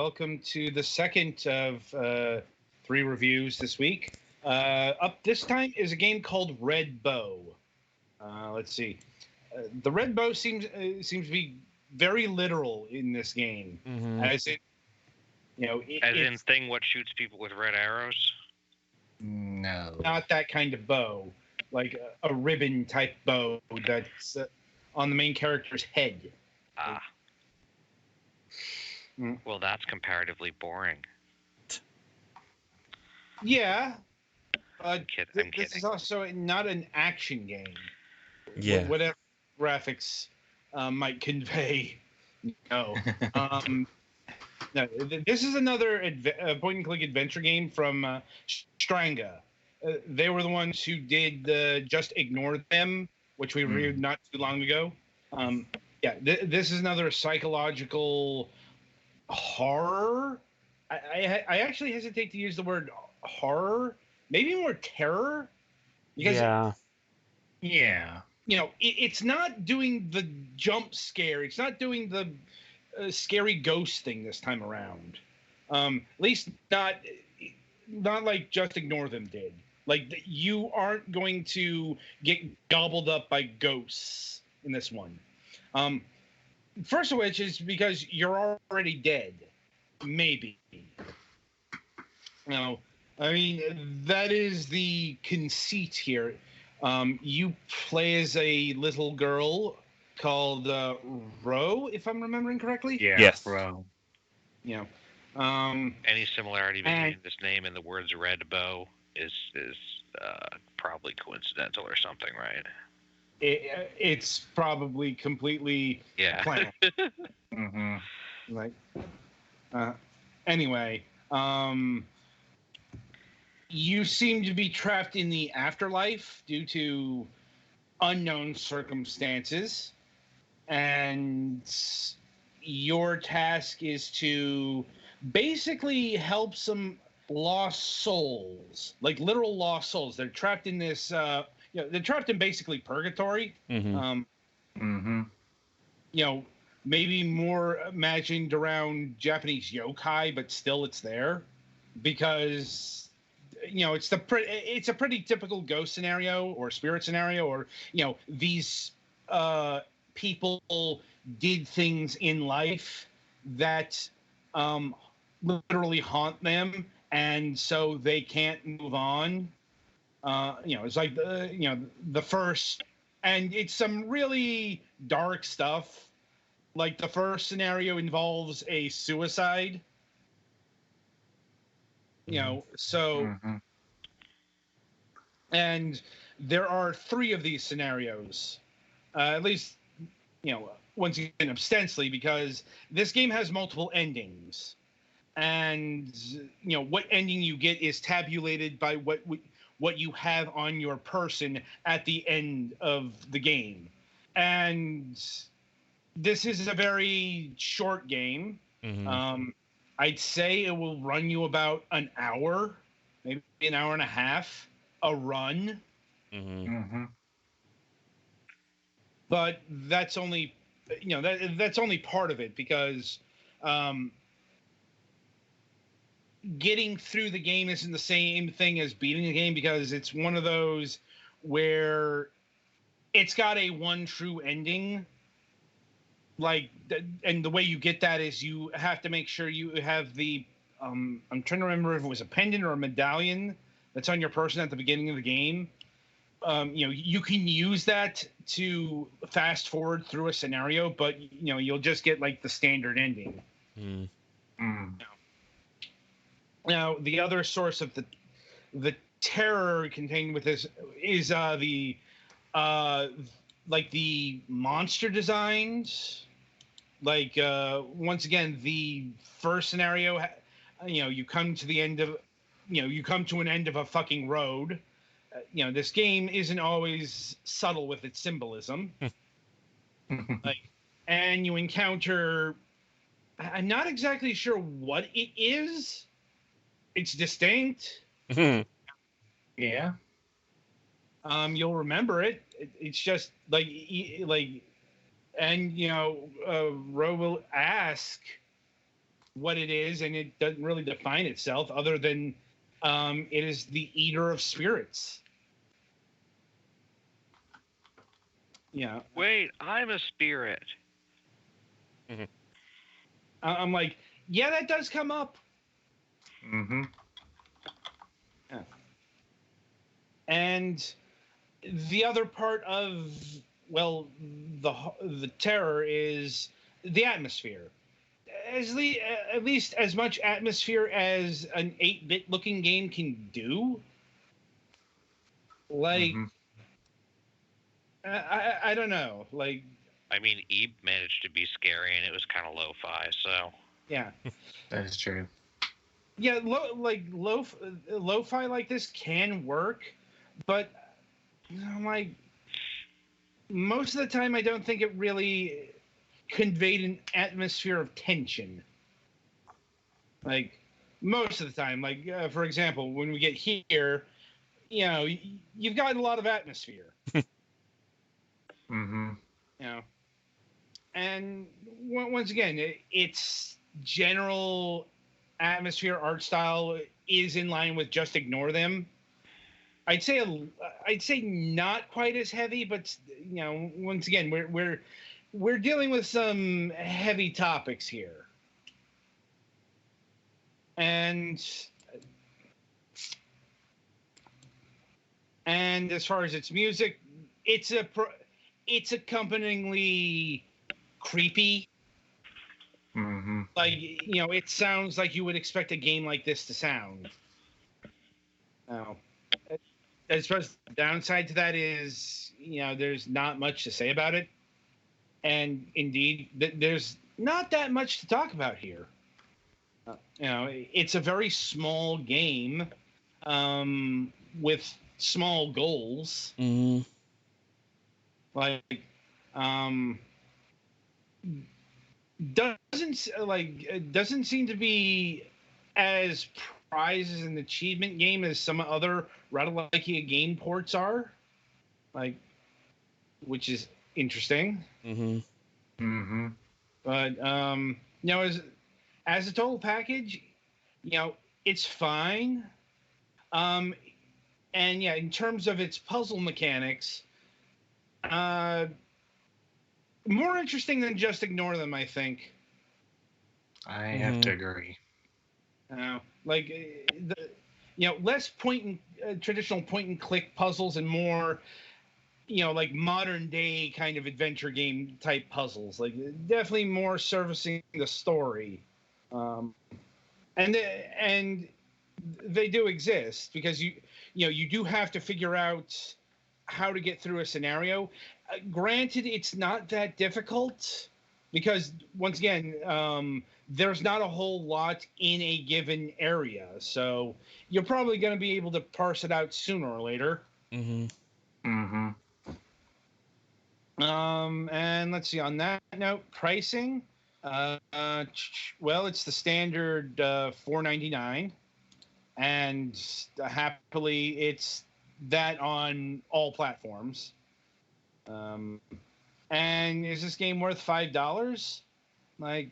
welcome to the second of three reviews this week. Up this time is a game called Red Bow. Let's see. The Red Bow seems to be very literal in this game, as it, as in thing what shoots people with red arrows. No, not that kind of bow, like a ribbon type bow that's on the main character's head. Ah. Well, that's comparatively boring. Yeah. I'm kidding. This is also not an action game. Yeah. Whatever graphics might convey. No. No. This is another point-and-click adventure game from Stranga. They were the ones who did Just Ignore Them, which we reviewed not too long ago. This is another psychological horror. I actually hesitate to use the word horror. Maybe more terror. Because it's not doing the jump scare. It's not doing the scary ghost thing this time around. At least not like Just Ignore Them did. Like, you aren't going to get gobbled up by ghosts in this one. First of which is because you're already dead. Maybe. No. I mean, that is the conceit here. You play as a little girl called Ro, if I'm remembering correctly. Yeah. Yes. Ro. Yeah. Any similarity between this name and the words "red bow" is probably coincidental or something, right? It's probably completely planned. Like, anyway, you seem to be trapped in the afterlife due to unknown circumstances, and your task is to basically help some lost souls, like literal lost souls. They're trapped in this, they're trapped in basically purgatory. Maybe more imagined around Japanese yokai, but still it's there because it's a pretty typical ghost scenario or spirit scenario, or these people did things in life that literally haunt them, and so they can't move on. It's like the first, and it's some really dark stuff. Like, the first scenario involves a suicide. And there are 3 of these scenarios, at least, once again, ostensibly, because this game has multiple endings. And, what ending you get is tabulated by what you have on your person at the end of the game. And this is a very short game. I'd say it will run you about an hour, maybe an hour and a half, a run. But that's only, that's only part of it, because getting through the game isn't the same thing as beating the game, because it's one of those where it's got a one true ending. Like, and the way you get that is you have to make sure you have the I'm trying to remember if it was a pendant or a medallion that's on your person at the beginning of the game. You can use that to fast forward through a scenario, but you'll just get like the standard ending. Now, the other source of the terror contained with this is the monster designs. Like, once again, the first scenario, you come to the end of, you come to an end of a fucking road. This game isn't always subtle with its symbolism. And you encounter, I'm not exactly sure what it is. It's distinct. Yeah. You'll remember it. It's just like, and Ro will ask, what it is, and it doesn't really define itself other than it is the eater of spirits. Yeah. Wait, I'm a spirit. I'm like, yeah, that does come up. Mm-hmm. Yeah. And the other part of, well, the terror is the atmosphere. At least as much atmosphere as an 8-bit looking game can do. Like, Mm-hmm. I don't know. Like, I mean, Eve managed to be scary, and it was kind of lo-fi, so... yeah. That is true. Yeah, lo-fi like this can work, but I'm like, most of the time I don't think it really conveyed an atmosphere of tension. Like, most of the time, like, for example, when we get here, you've got a lot of atmosphere. Mm-hmm. You know, and once again, its general atmosphere, art style is in line with Just Ignore Them. I'd say not quite as heavy, but once again, we're dealing with some heavy topics here, and as far as its music, it's accompanyingly creepy. Mm-hmm. Like, it sounds like you would expect a game like this to sound. Now, as far as the downside to that is, there's not much to say about it, and indeed, there's not that much to talk about here. It's a very small game, with small goals. Mm. Like, um, doesn't seem to be as prize as an achievement game as some other Ratalaika game ports are, like, which is interesting. Mm-hmm. Mm-hmm. But as a total package, it's fine. Um, and yeah, in terms of its puzzle mechanics, more interesting than Just Ignore Them, I think. I have to agree. Like, less traditional point and click puzzles and more, like modern day kind of adventure game type puzzles. Like, definitely more servicing the story, and they do exist because you do have to figure out how to get through a scenario. Granted, it's not that difficult because once again, there's not a whole lot in a given area, so you're probably going to be able to parse it out sooner or later. Mm-hmm. Mm-hmm. And let's see. On that note, pricing. Well, it's the standard $4.99, and happily, it's that on all platforms. And is this game worth $5? Like,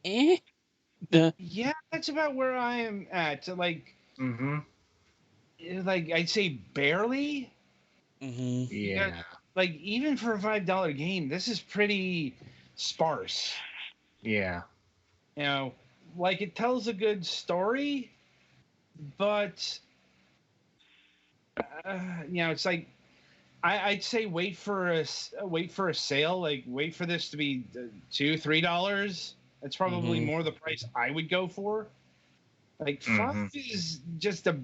yeah, that's about where I am at. Mm-hmm. Like I'd say barely. Mm-hmm. Yeah. Like, even for a $5 game, this is pretty sparse. Yeah. Like, it tells a good story, but it's like I'd say wait for a sale. Like, wait for this to be $2-3. That's probably more the price I would go for. Like, Mm-hmm. 5 is just the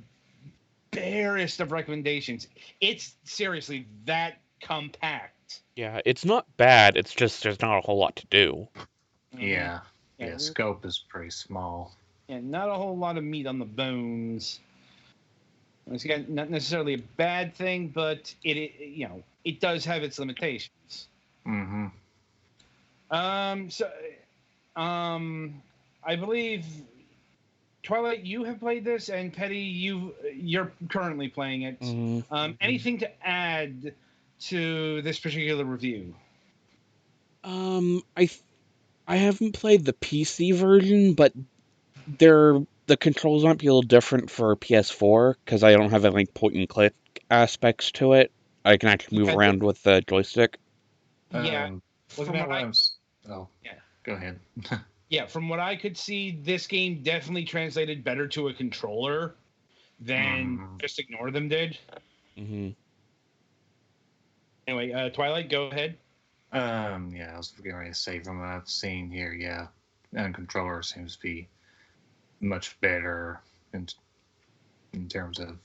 barest of recommendations. It's seriously that compact. Yeah, it's not bad. It's just there's not a whole lot to do. Yeah. Yeah. Scope is pretty small. Yeah, not a whole lot of meat on the bones. It's not necessarily a bad thing, but it does have its limitations. Mm-hmm. I believe Twilight, you have played this, and Petty, you're currently playing it. Mm-hmm. Anything to add to this particular review? I haven't played the PC version, but the controls might be a little different for PS4 because I don't have any point and click aspects to it. I can actually move Yeah, around with the joystick. yeah. Looking From at what what I I'm. Oh, yeah go ahead. yeah from what I could see, this game definitely translated better to a controller than Mhm. Just Ignore Them did. Hmm. Anyway, Twilight, go ahead. Yeah, I was getting ready to say from what I've seen here, yeah, and controller seems to be much better in in terms of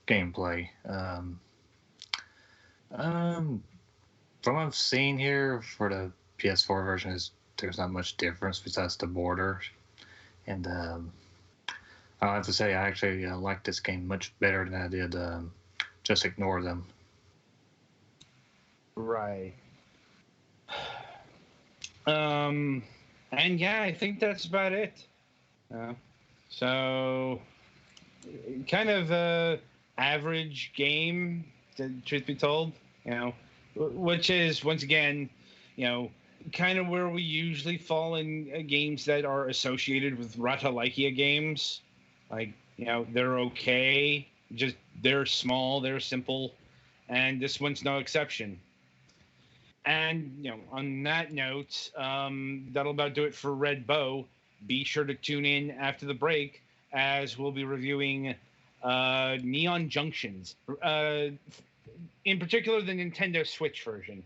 gameplay. Um, from what I've seen here for the PS4 version, is there's not much difference besides the border, and I'll have to say I actually like this game much better than I did Just Ignore Them. Right. Um, and yeah, I think that's about it. Uh, so, kind of a average game, truth be told. You know, which is once again, you know, kind of where we usually fall in games that are associated with Ratalaika games. Like, they're okay. Just they're small, they're simple, and this one's no exception. And on that note, that'll about do it for Red Bow. Be sure to tune in after the break as we'll be reviewing Neon Junctions, in particular the Nintendo Switch version.